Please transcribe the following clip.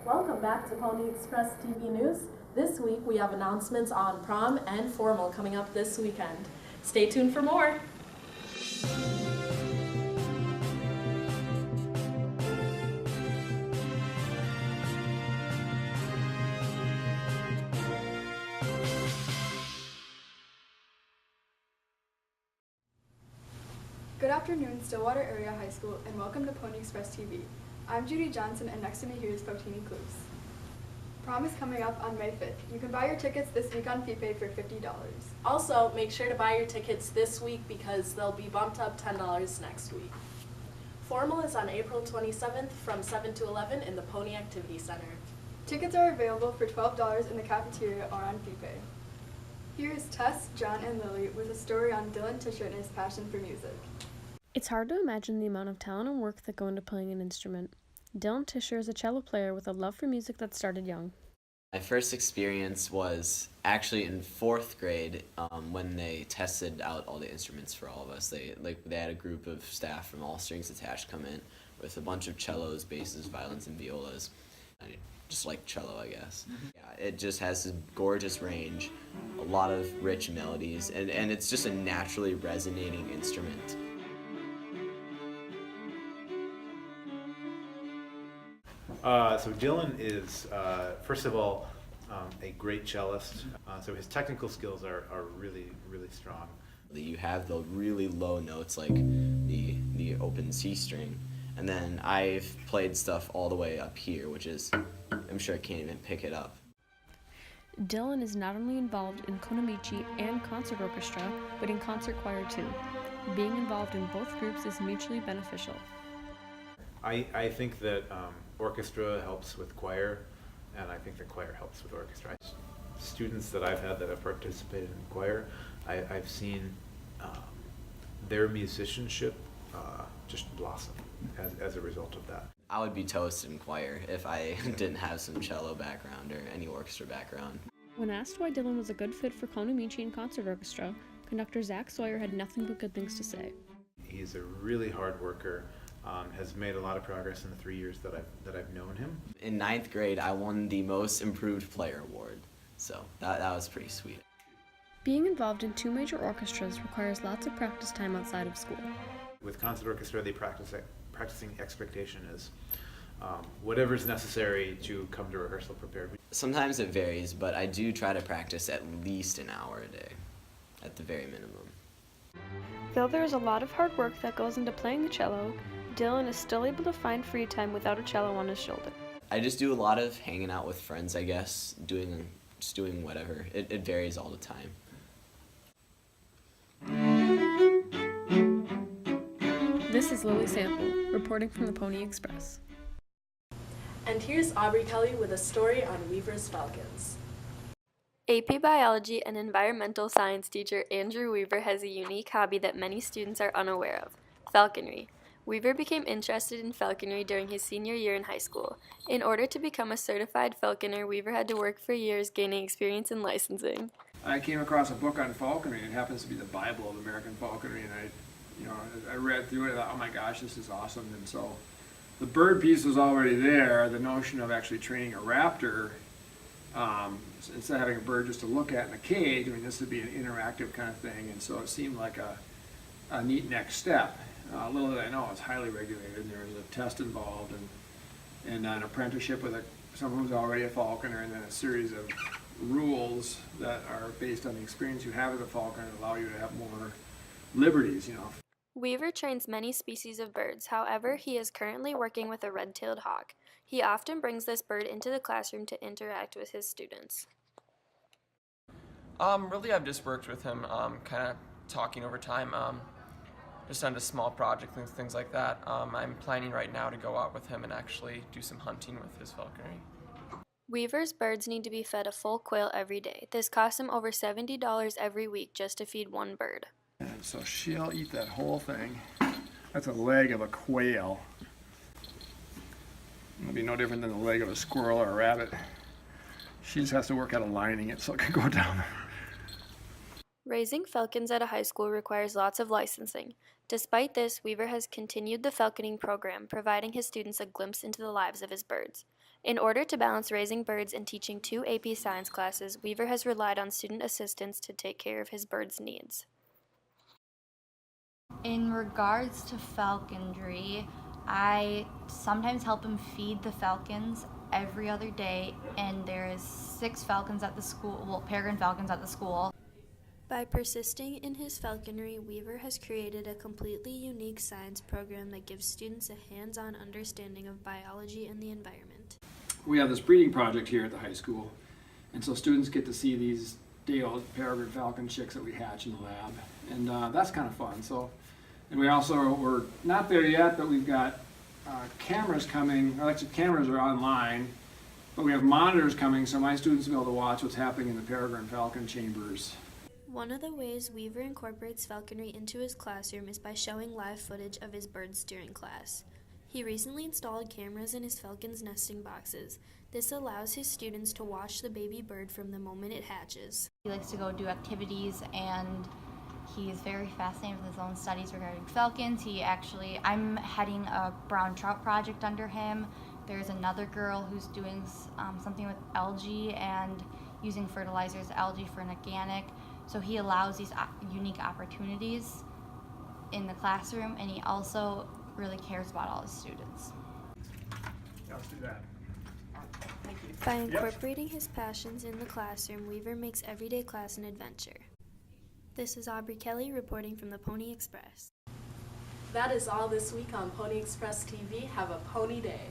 Welcome back to Pony Express TV News. This week we have announcements on prom and formal coming up this weekend. Stay tuned for more. Good afternoon, Stillwater Area High School, and welcome to Pony Express TV. I'm Judy Johnson, and next to me here is Fotini Klus. Prom is coming up on May 5th. You can buy your tickets this week on FeePay for $50. Also, make sure to buy your tickets this week because they'll be bumped up $10 next week. Formal is on April 27th from 7 to 11 in the Pony Activity Center. Tickets are available for $12 in the cafeteria or on FeePay. Here is Tess, John, and Lily with a story on Dylan Tischer and his passion for music. It's hard to imagine the amount of talent and work that go into playing an instrument. Dylan Tischer is a cello player with a love for music that started young. My first experience was actually in fourth grade when they tested out all the instruments for all of us. They had a group of staff from All Strings Attached come in with a bunch of cellos, basses, violins, and violas. I just like cello, I guess. Yeah, it just has this gorgeous range, a lot of rich melodies, and it's just a naturally resonating instrument. So Dylan is, first of all, a great cellist. So his technical skills are really, really strong. You have the really low notes like the open C string, and then I've played stuff all the way up here, which is, I'm sure I can't even pick it up. Dylan is not only involved in Konamichi and concert orchestra, but in concert choir too. Being involved in both groups is mutually beneficial. I think that orchestra helps with choir, and I think that choir helps with orchestra. Students that I've had that have participated in choir, I've seen their musicianship just blossom as a result of that. I would be toast in choir if I didn't have some cello background or any orchestra background. When asked why Dylan was a good fit for Konamichi and concert orchestra, conductor Zach Sawyer had nothing but good things to say. He's a really hard worker. Has made a lot of progress in the 3 years that I've known him. In ninth grade, I won the Most Improved Player award, so that was pretty sweet. Being involved in two major orchestras requires lots of practice time outside of school. With concert orchestra, practicing expectation is whatever's necessary to come to rehearsal prepared. Sometimes it varies, but I do try to practice at least an hour a day, at the very minimum. Though there is a lot of hard work that goes into playing the cello, Dylan is still able to find free time without a cello on his shoulder. I just do a lot of hanging out with friends, I guess, just doing whatever. It varies all the time. This is Lily Sample, reporting from the Pony Express. And here's Aubrey Kelly with a story on Weaver's Falcons. AP Biology and Environmental Science teacher Andrew Weaver has a unique hobby that many students are unaware of: falconry. Weaver became interested in falconry during his senior year in high school. In order to become a certified falconer, Weaver had to work for years gaining experience in licensing. I came across a book on falconry. It happens to be the Bible of American falconry, and I read through it and I thought, oh my gosh, this is awesome. And so the bird piece was already there. The notion of actually training a raptor, instead of having a bird just to look at in a cage, I mean, this would be an interactive kind of thing, and so it seemed like a neat next step. Little did I know, it's highly regulated. There was a test involved, and an apprenticeship with someone who's already a falconer, and then a series of rules that are based on the experience you have as a falconer and allow you to have more liberties, Weaver trains many species of birds. However, he is currently working with a red-tailed hawk. He often brings this bird into the classroom to interact with his students. Really, I've just worked with him, kind of talking over time, just on a small project and things like that. I'm planning right now to go out with him and actually do some hunting with his falconry. Weaver's birds need to be fed a full quail every day. This costs him over $70 every week just to feed one bird. And so she'll eat that whole thing. That's a leg of a quail. It'll be no different than the leg of a squirrel or a rabbit. She just has to work at aligning it so it can go down. Raising falcons at a high school requires lots of licensing. Despite this, Weaver has continued the falconing program, providing his students a glimpse into the lives of his birds. In order to balance raising birds and teaching 2 AP Science classes, Weaver has relied on student assistants to take care of his birds' needs. In regards to falconry, I sometimes help him feed the falcons every other day, and there is 6 falcons at the school, well, peregrine falcons at the school. By persisting in his falconry, Weaver has created a completely unique science program that gives students a hands-on understanding of biology and the environment. We have this breeding project here at the high school, and so students get to see these day-old peregrine falcon chicks that we hatch in the lab, and that's kind of fun. And we're not there yet, but we've got cameras coming. Electric cameras are online, but we have monitors coming, so my students will be able to watch what's happening in the peregrine falcon chambers. One of the ways Weaver incorporates falconry into his classroom is by showing live footage of his birds during class. He recently installed cameras in his falcon's nesting boxes. This allows his students to watch the baby bird from the moment it hatches. He likes to go do activities, and he's very fascinated with his own studies regarding falcons. I'm heading a brown trout project under him. There's another girl who's doing something with algae and using fertilizers algae for an organic. So he allows these unique opportunities in the classroom, and he also really cares about all his students. Yeah, let's do that. By incorporating his passions in the classroom, Weaver makes everyday class an adventure. This is Aubrey Kelly reporting from the Pony Express. That is all this week on Pony Express TV. Have a pony day.